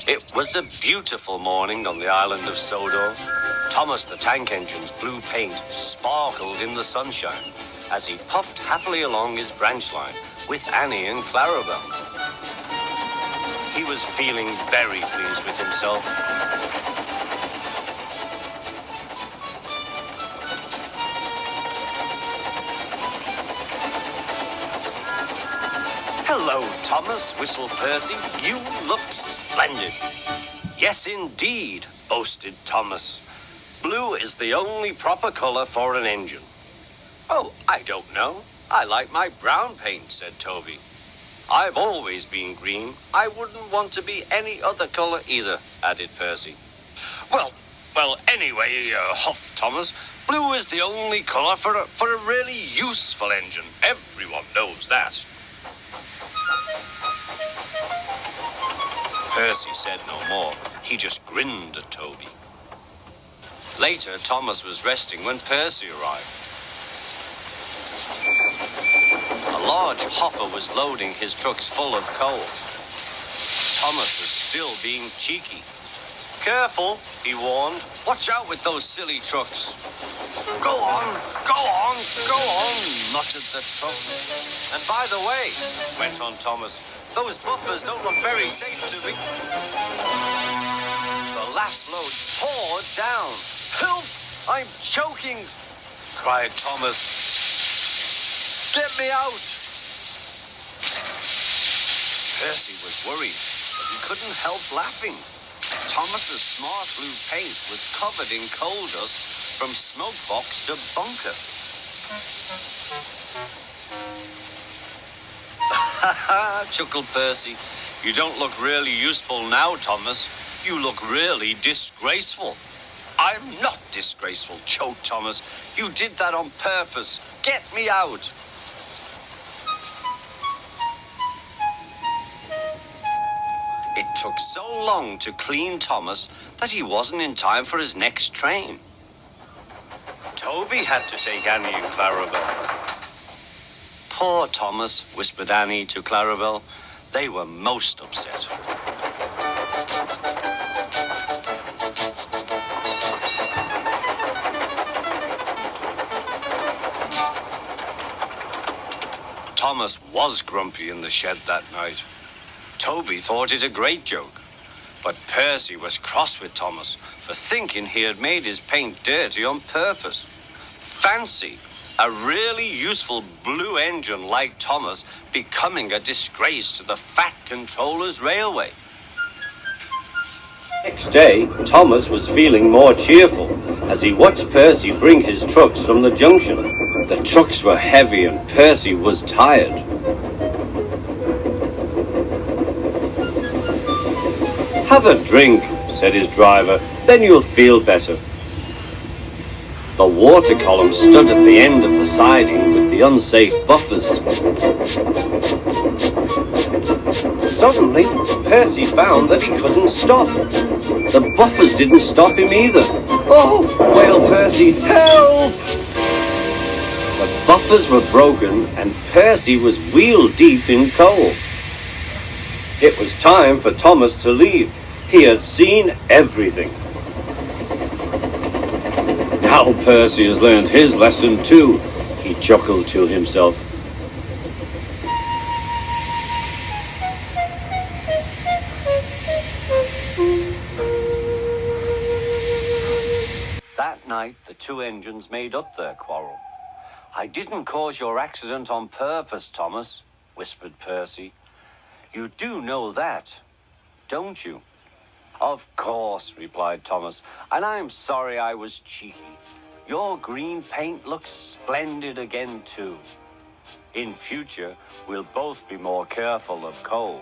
It was a beautiful morning on the island of Sodor. Thomas the Tank Engine's blue paint sparkled in the sunshine as he puffed happily along his branch line with Annie and Clarabelle. He was feeling very pleased with himself. "Hello, Thomas," whistled Percy. "You look splendid." "Yes, indeed," boasted Thomas. "Blue is the only proper color for an engine." "Oh, I don't know. I like my brown paint," said Toby. "I've always been green. I wouldn't want to be any other color either," added Percy. Well, anyway, huffed Thomas, "blue is the only color for a really useful engine. Everyone knows that." Percy said no more. He just grinned at Toby. Later, Thomas was resting when Percy arrived. A large hopper was loading his trucks full of coal. Thomas was still being cheeky. "Careful," he warned. "Watch out with those silly trucks." Go on, muttered the truck. "And by the way," went on Thomas, "those buffers don't look very safe to me." The last load poured down. "Help! I'm choking!" cried Thomas. "Get me out!" Percy was worried, but he couldn't help laughing. Thomas's smart blue paint was covered in coal dust from smoke box to bunker. "Ha ha," chuckled Percy. "You don't look really useful now, Thomas. You look really disgraceful." "I'm not disgraceful," choked Thomas. "You did that on purpose. Get me out." It took so long to clean Thomas that he wasn't in time for his next train. Toby had to take Annie and Clarabelle. "Poor Thomas," whispered Annie to Clarabelle. They were most upset. Thomas was grumpy in the shed that night. Toby thought it a great joke, but Percy was cross with Thomas for thinking he had made his paint dirty on purpose. Fancy a really useful blue engine like Thomas becoming a disgrace to the Fat Controller's Railway. Next day, Thomas was feeling more cheerful as he watched Percy bring his trucks from the junction. The trucks were heavy and Percy was tired. "Have a drink," said his driver, "then you'll feel better." The water column stood at the end of the siding with the unsafe buffers. Suddenly, Percy found that he couldn't stop. The buffers didn't stop him either. "Oh!" wailed Percy, "help!" The buffers were broken and Percy was wheel deep in coal. It was time for Thomas to leave. He had seen everything. "Now Percy has learned his lesson too," he chuckled to himself. That night, the two engines made up their quarrel. "I didn't cause your accident on purpose, Thomas," whispered Percy. "You do know that, don't you?" "Of course," replied Thomas, "and I'm sorry I was cheeky. Your green paint looks splendid again, too. In future, we'll both be more careful of coal."